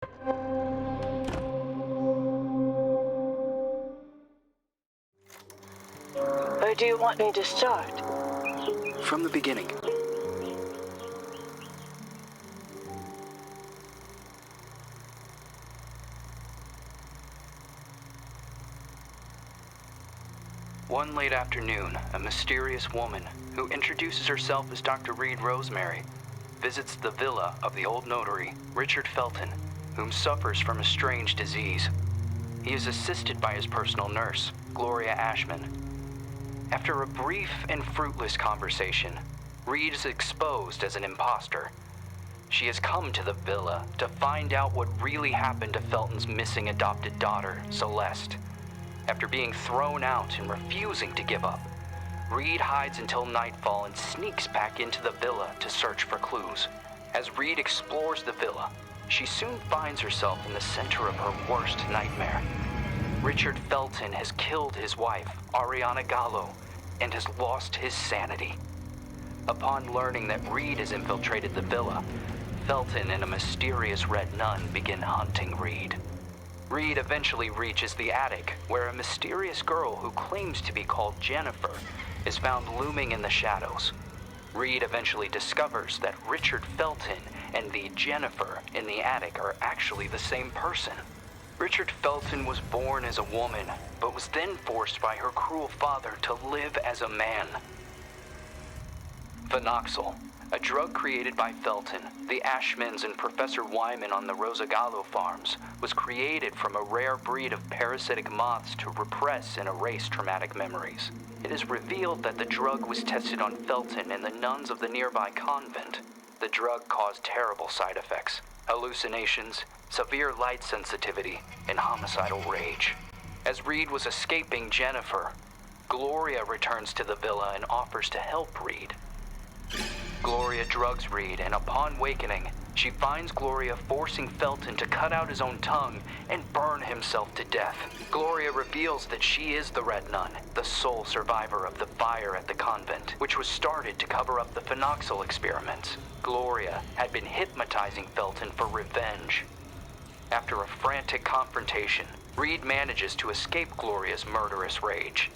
Where do you want me to start? From the beginning. One late afternoon, a mysterious woman, who introduces herself as Dr. Reed Rosemary, visits the villa of the old notary, Richard Felton, whom suffers from a strange disease. He is assisted by his personal nurse, Gloria Ashman. After a brief and fruitless conversation, Reed is exposed as an imposter. She has come to the villa to find out what really happened to Felton's missing adopted daughter, Celeste. After being thrown out and refusing to give up, Reed hides until nightfall and sneaks back into the villa to search for clues. As Reed explores the villa, she soon finds herself in the center of her worst nightmare. Richard Felton has killed his wife, Ariana Gallo, and has lost his sanity. Upon learning that Reed has infiltrated the villa, Felton and a mysterious red nun begin hunting Reed. Reed eventually reaches the attic, where a mysterious girl who claims to be called Jennifer is found looming in the shadows. Reed eventually discovers that Richard Felton and the Jennifer in the attic are actually the same person. Richard Felton was born as a woman, but was then forced by her cruel father to live as a man. Phenoxyl, a drug created by Felton, the Ashmans, and Professor Wyman on the Rosagallo farms, was created from a rare breed of parasitic moths to repress and erase traumatic memories. It is revealed that the drug was tested on Felton and the nuns of the nearby convent. The drug caused terrible side effects: hallucinations, severe light sensitivity, and homicidal rage. As Reed was escaping Jennifer, Gloria returns to the villa and offers to help Reed. Gloria drugs Reed, and upon wakening, she finds Gloria forcing Felton to cut out his own tongue and burn himself to death. Gloria reveals that she is the Red Nun, the sole survivor of the fire at the convent, which was started to cover up the phenoxyl experiments. Gloria had been hypnotizing Felton for revenge. After a frantic confrontation, Reed manages to escape Gloria's murderous rage.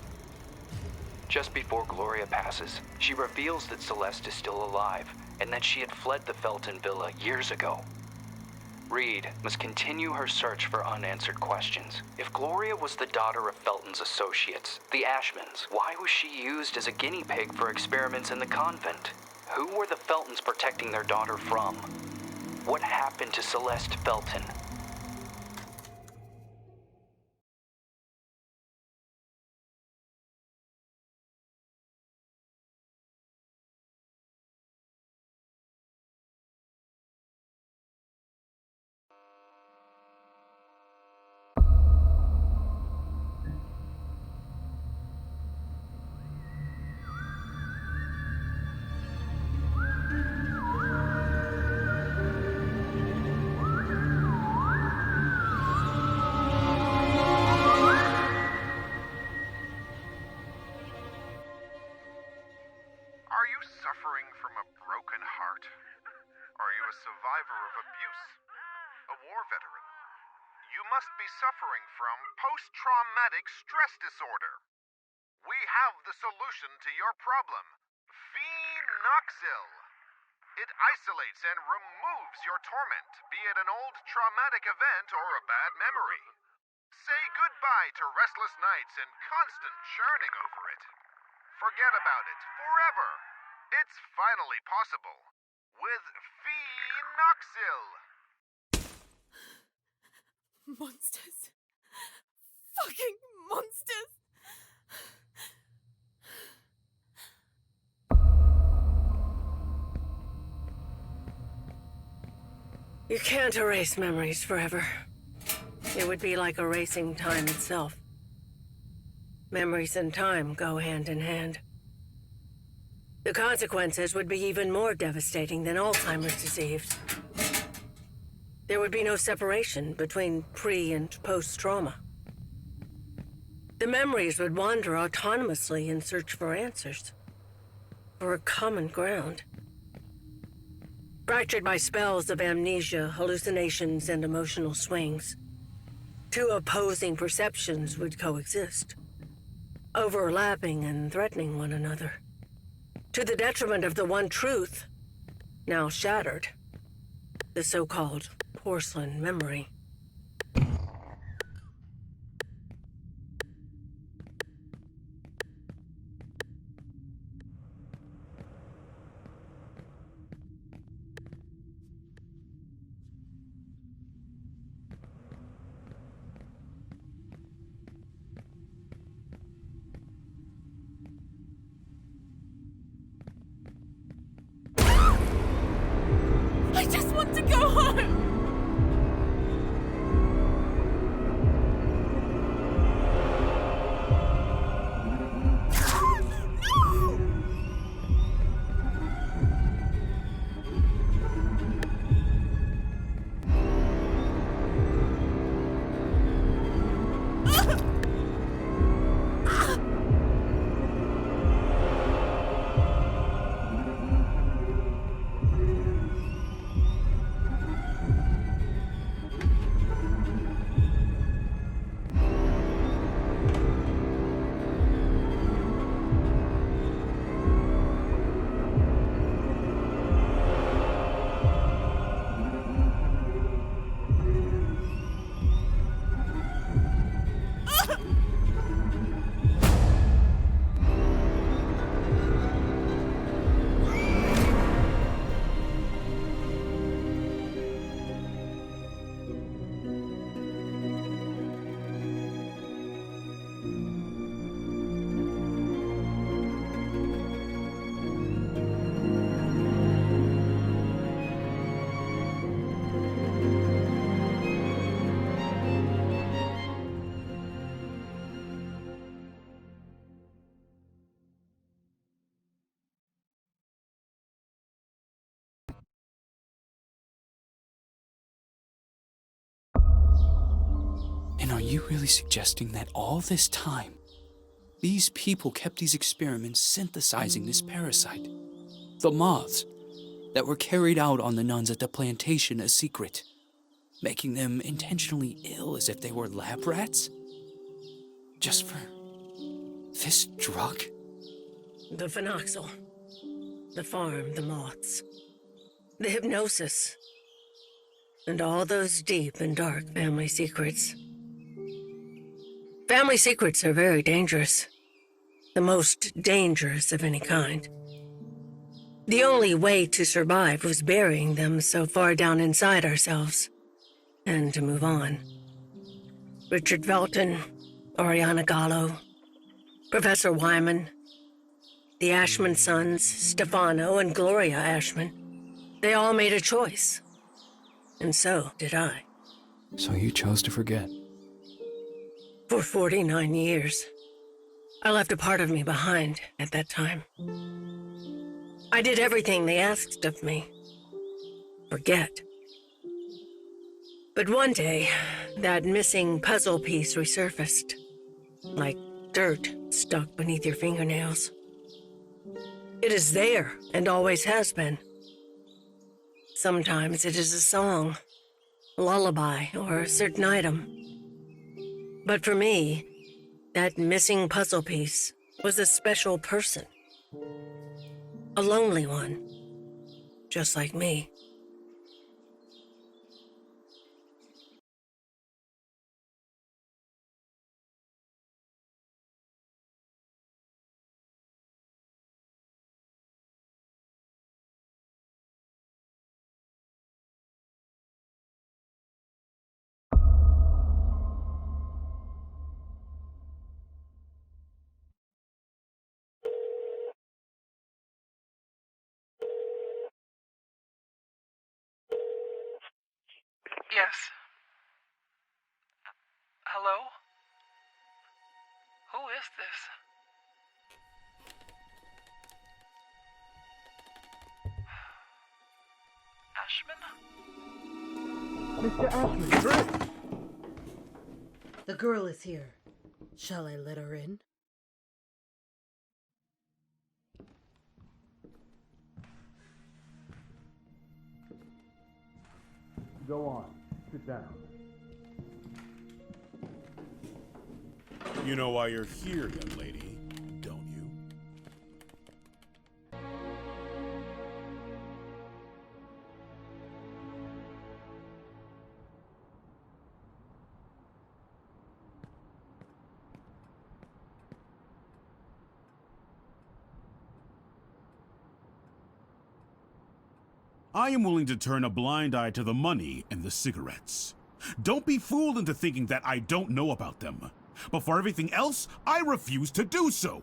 Just before Gloria passes, she reveals that Celeste is still alive and that she had fled the Felton villa years ago. Reed must continue her search for unanswered questions. If Gloria was the daughter of Felton's associates, the Ashmans, why was she used as a guinea pig for experiments in the convent? Who were the Feltons protecting their daughter from? What happened to Celeste Felton? Are you suffering from a broken heart? Are you a survivor of abuse? A war veteran? You must be suffering from post-traumatic stress disorder. We have the solution to your problem. Phenoxyl. It isolates and removes your torment, be it an old traumatic event or a bad memory. Say goodbye to restless nights and constant churning over it. Forget about it forever. It's finally possible with Phenoxyl. Monsters. Fucking monsters. You can't erase memories forever. It would be like erasing time itself. Memories and time go hand in hand. The consequences would be even more devastating than Alzheimer's disease. There would be no separation between pre- and post-trauma. The memories would wander autonomously in search for answers, for a common ground. Fractured by spells of amnesia, hallucinations, and emotional swings. Two opposing perceptions would coexist, overlapping and threatening one another, to the detriment of the one truth, now shattered, the so-called porcelain memory. I just want to go home! And are you really suggesting that all this time, these people kept these experiments synthesizing this parasite? The moths that were carried out on the nuns at the plantation a secret, making them intentionally ill as if they were lab rats? Just for this drug? The phenoxyl. The farm, the moths. The hypnosis. And all those deep and dark family secrets. Family secrets are very dangerous. The most dangerous of any kind. The only way to survive was burying them so far down inside ourselves. And to move on. Richard Velton, Oriana Gallo, Professor Wyman, the Ashman sons, Stefano and Gloria Ashman. They all made a choice. And so did I. So you chose to forget. For 49 years. I left a part of me behind at that time. I did everything they asked of me. Forget. But one day, that missing puzzle piece resurfaced. Like dirt stuck beneath your fingernails. It is there, and always has been. Sometimes it is a song, a lullaby, or a certain item. But for me, that missing puzzle piece was a special person. A lonely one, just like me. Yes. Hello? Who is this? Ashman? Mr. Ashman, Chris! The girl is here. Shall I let her in? Go on. Sit down. You know why you're here, young lady, don't you? I am willing to turn a blind eye to the money and the cigarettes. Don't be fooled into thinking that I don't know about them. But for everything else, I refuse to do so.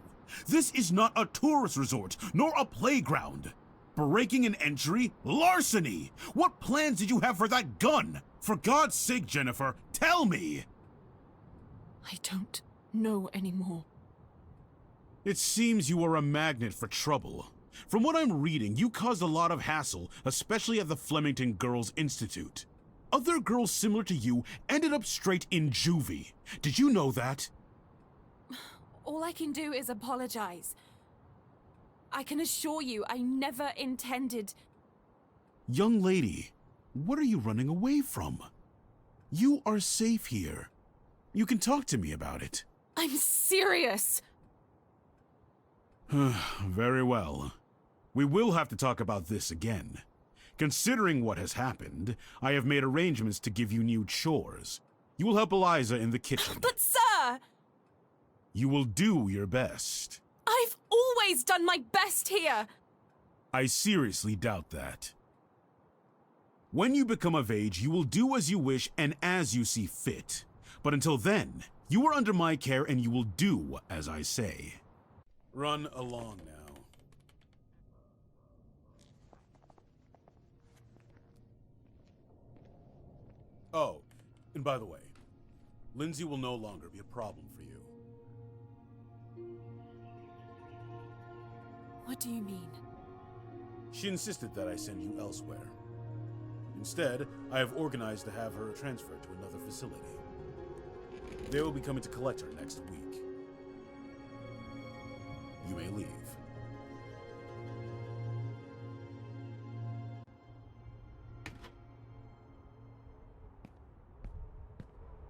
This is not a tourist resort, nor a playground. Breaking an entry? Larceny! What plans did you have for that gun? For God's sake, Jennifer, tell me! I don't know anymore. It seems you are a magnet for trouble. From what I'm reading, you caused a lot of hassle, especially at the Flemington Girls Institute. Other girls similar to you ended up straight in juvie. Did you know that? All I can do is apologize. I can assure you I never intended... Young lady, what are you running away from? You are safe here. You can talk to me about it. I'm serious! Very well. We will have to talk about this again. Considering what has happened, I have made arrangements to give you new chores. You will help Eliza in the kitchen. But sir! You will do your best. I've always done my best here! I seriously doubt that. When you become of age, you will do as you wish and as you see fit. But until then, you are under my care and you will do as I say. Run along now. Oh, and by the way, Lindsay will no longer be a problem for you. What do you mean? She insisted that I send you elsewhere. Instead, I have organized to have her transferred to another facility. They will be coming to collect her next week. You may leave.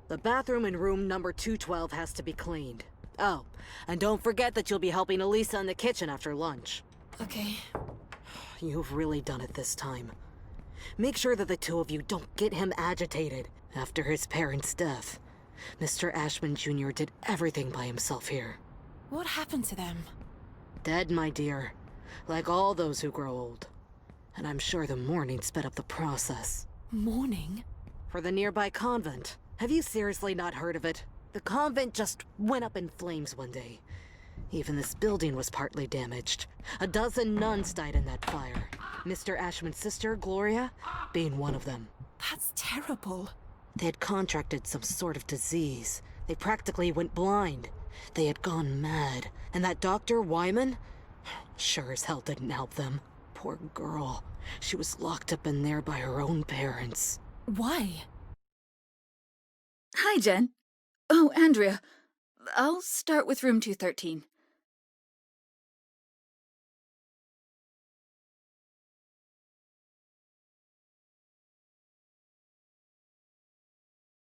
The bathroom in room number 212 has to be cleaned. Oh, and don't forget that you'll be helping Elisa in the kitchen after lunch. Okay. You've really done it this time. Make sure that the two of you don't get him agitated after his parents' death. Mr. Ashman Jr. did everything by himself here. What happened to them? Dead, my dear. Like all those who grow old. And I'm sure the mourning sped up the process. Mourning? For the nearby convent. Have you seriously not heard of it? The convent just went up in flames one day. Even this building was partly damaged. A dozen nuns died in that fire. Mr. Ashman's sister, Gloria, being one of them. That's terrible. They had contracted some sort of disease. They practically went blind. They had gone mad. And that Dr. Wyman? Sure as hell didn't help them. Poor girl. She was locked up in there by her own parents. Why? Hi, Jen. Oh, Andrea. I'll start with room 213.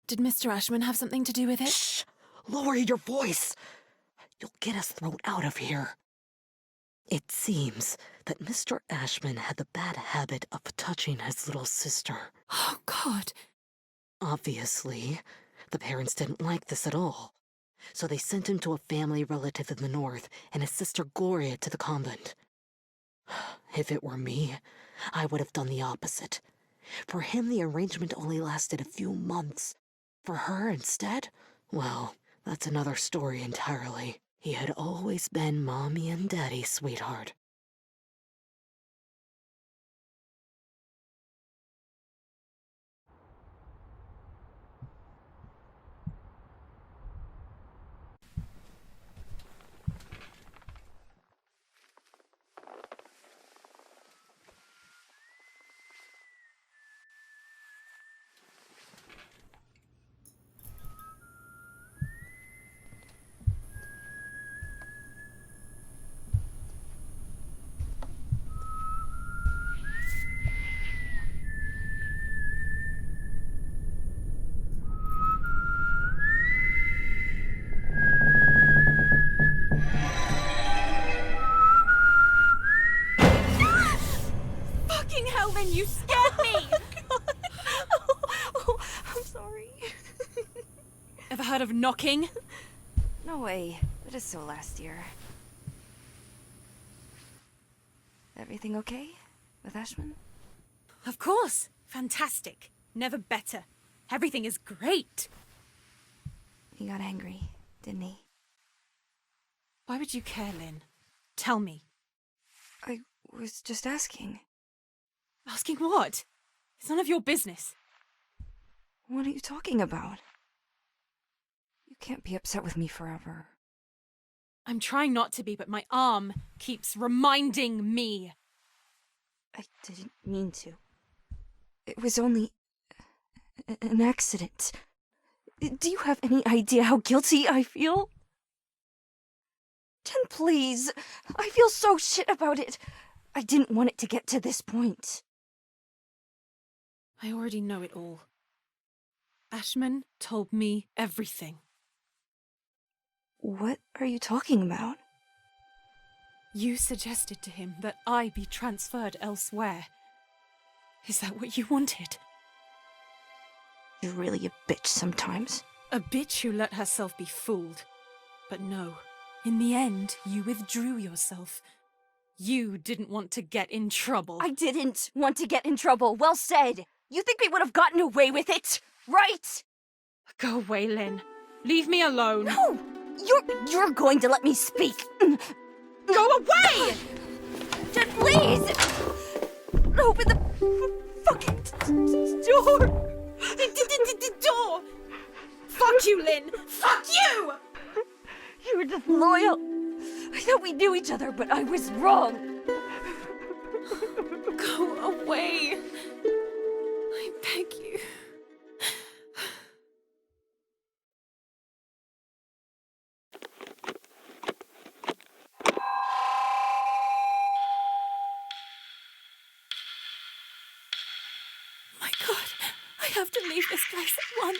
Did Mr. Ashman have something to do with it? Shh! Lower your voice! You'll get us thrown out of here. It seems that Mr. Ashman had the bad habit of touching his little sister. Oh, God. Obviously, the parents didn't like this at all. So they sent him to a family relative in the north and his sister Gloria to the convent. If it were me, I would have done the opposite. For him, the arrangement only lasted a few months. For her, instead, well, that's another story entirely. He had always been Mommy and Daddy's sweetheart. heard of knocking? No way. It is so last year. Everything okay with Ashman? Of course. Fantastic. Never better. Everything is great. He got angry, didn't he? Why would you care, Lynn? Tell me. I was just asking. Asking what? It's none of your business. What are you talking about? You can't be upset with me forever. I'm trying not to be, but my arm keeps reminding me. I didn't mean to. It was only an accident. Do you have any idea how guilty I feel? Jen, please. I feel so shit about it. I didn't want it to get to this point. I already know it all. Ashman told me everything. What are you talking about? You suggested to him that I be transferred elsewhere. Is that what you wanted? You're really a bitch sometimes. A bitch who let herself be fooled. But no, in the end, you withdrew yourself. You didn't want to get in trouble. I didn't want to get in trouble. Well said. You think we would have gotten away with it, right? Go away, Lynn. Leave me alone. No! You're going to let me speak. Go away! Jen, please! Open the fucking door! The door! Fuck you, Lynn! Fuck you! You were just loyal. I thought we knew each other, but I was wrong. Go away. I beg you. My God, I have to leave this place at once.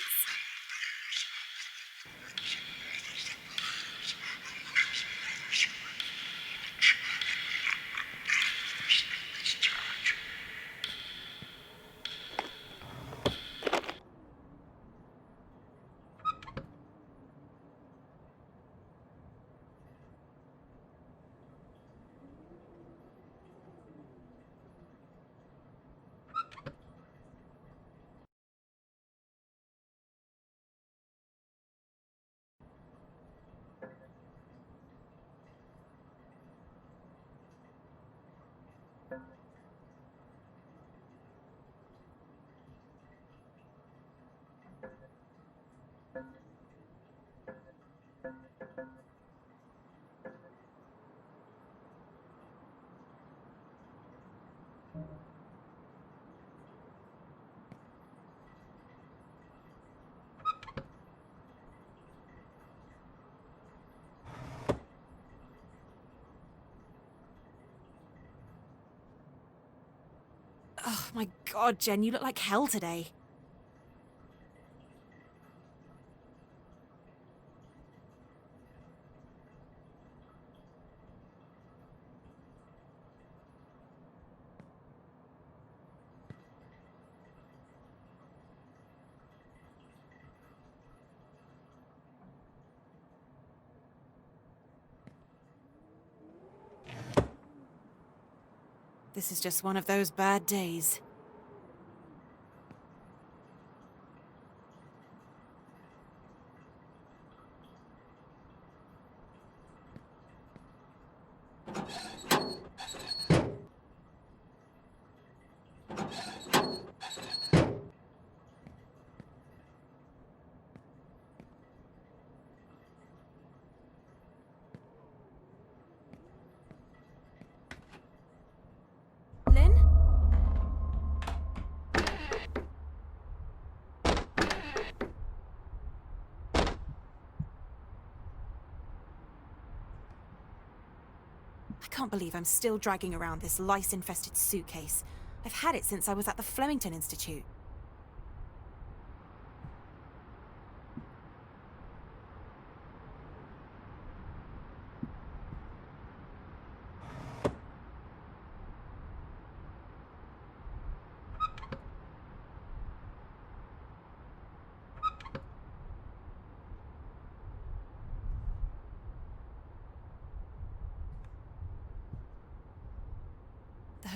Oh my God, Jen, you look like hell today. This is just one of those bad days. Lynn? I can't believe I'm still dragging around this lice-infested suitcase. I've had it since I was at the Flemington Institute.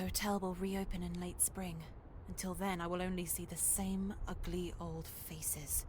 hotel will reopen in late spring. Until then, I will only see the same ugly old faces.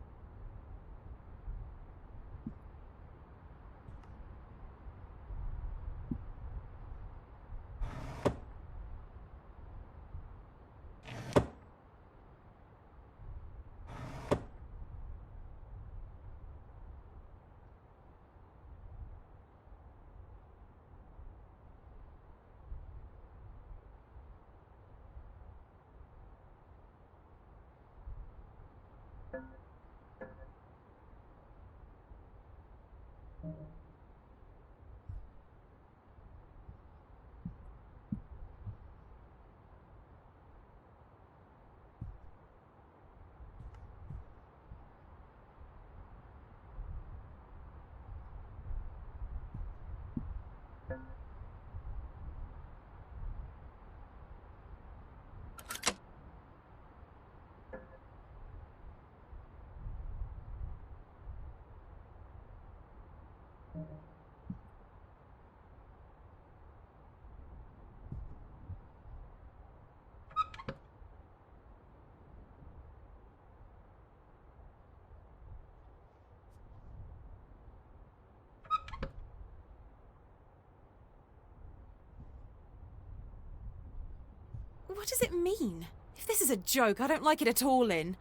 What does it mean? If this is a joke, I don't like it at all, Lynn.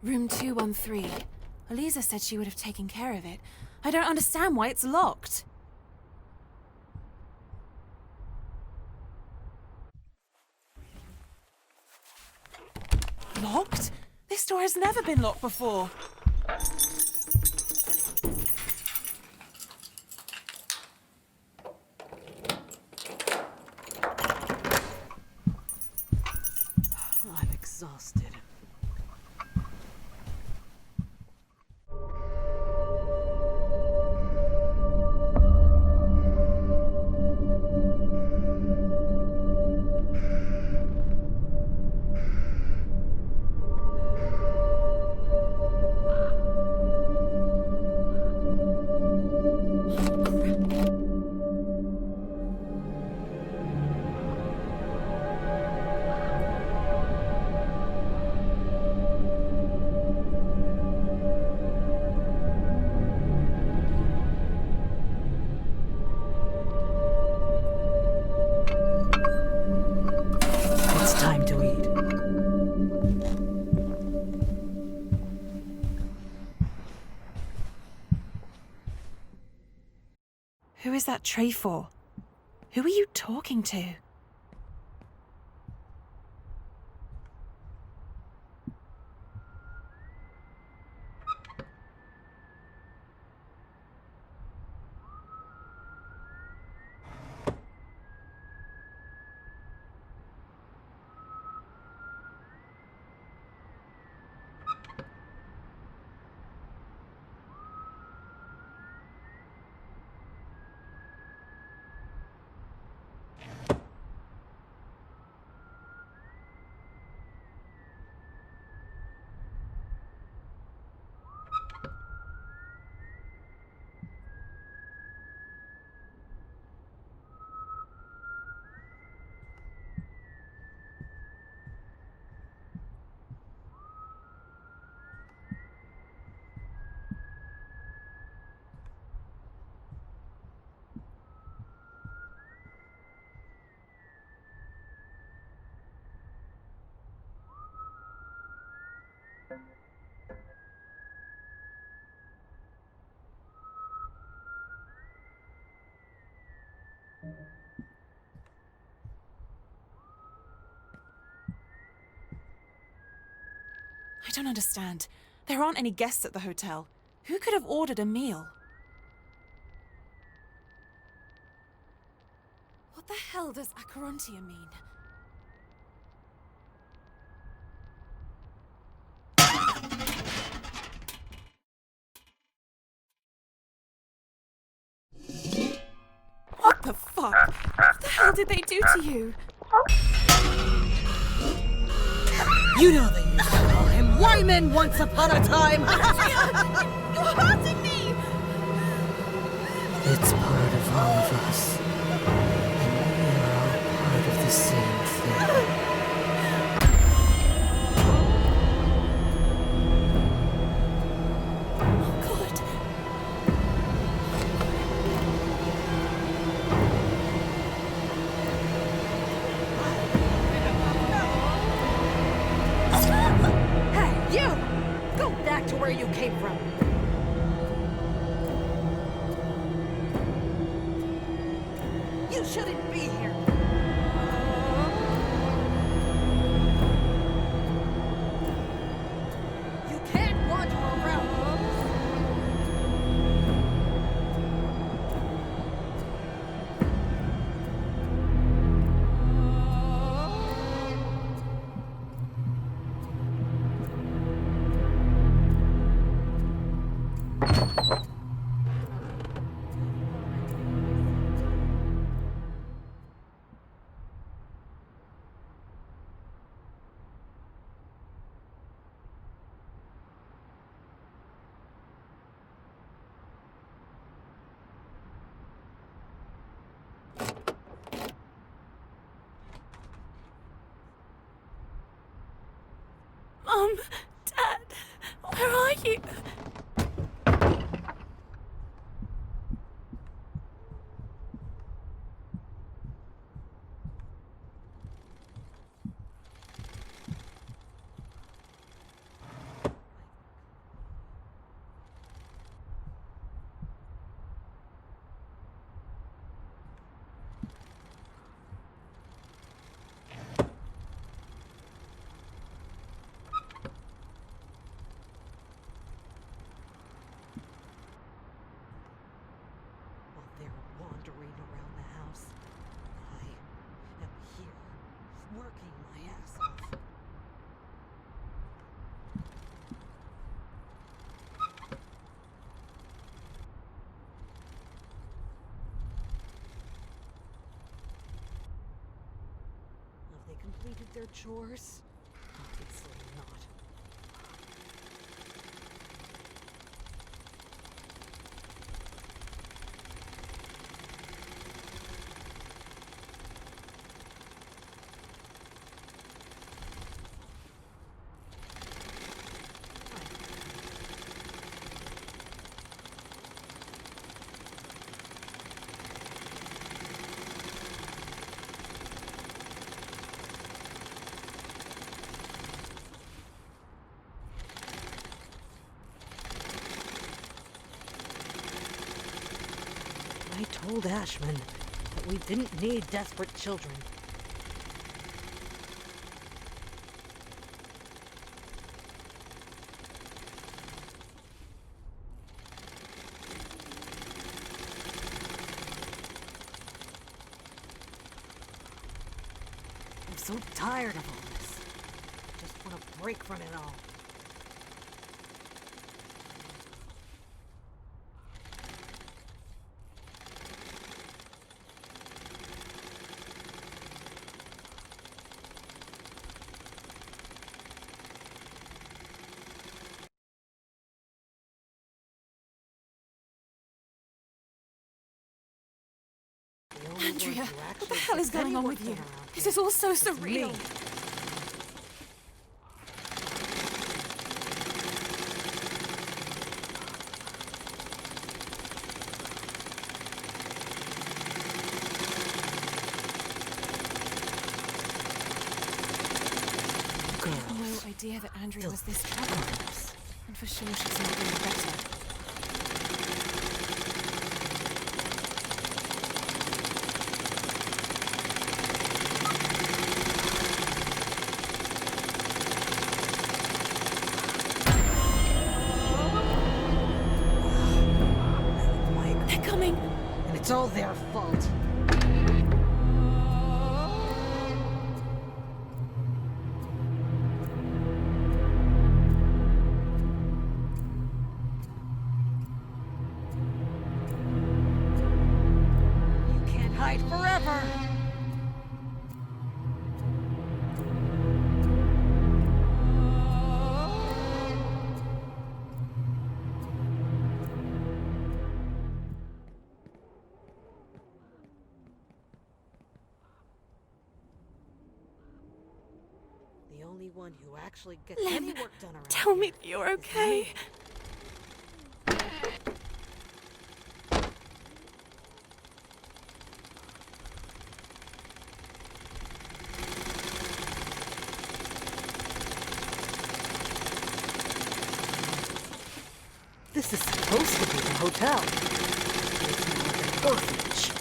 Room 213. Eliza said she would have taken care of it. I don't understand why it's locked. Locked? This door has never been locked before. I'm exhausted. It's time to eat. Who is that tray for? Who are you talking to? I don't understand. There aren't any guests at the hotel. Who could have ordered a meal? What the hell does Acherontia mean? What the fuck? What the hell did they do to you? You know they used to call him Wyman once upon a time! You're hurting me! It's part of all of us. And we are all part of the same thing. Oh, God. Hey, you! Go back to where you came from. You shouldn't be here. You can't wander around. Mom! Dad! Where are you? Wandering around the house, I am here, working my ass off. Have they completed their chores? Obviously not. I told Ashman that we didn't need desperate children. I'm so tired of all this. I just want a break from it all. Andrea, what the hell is going on with you? This is all so surreal. I had no idea that Andrea was this troubled. And for sure she's not getting better. It's all their fault. You can't hide forever. The only one who actually gets any work done around tell me here that you're is okay. me. This is supposed to be the hotel. It's more like an orphanage.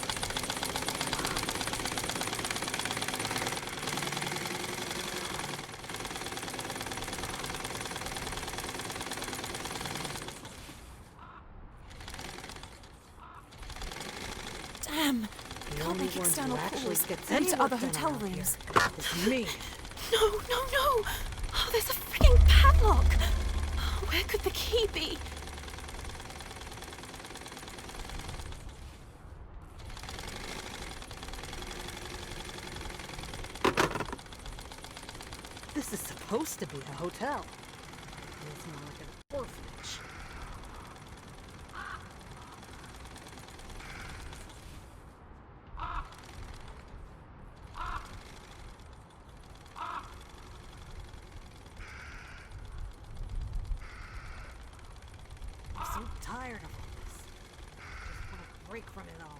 Damn! The Can't only make one external who actually calls. gets Through any to work other done hotel around here rooms. is me. No, no, no! Oh, there's a freaking padlock! Oh, where could the key be? This is supposed to be a hotel. It's more like an orphanage. break from it all.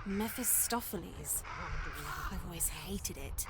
Mephistopheles. I've always hated it.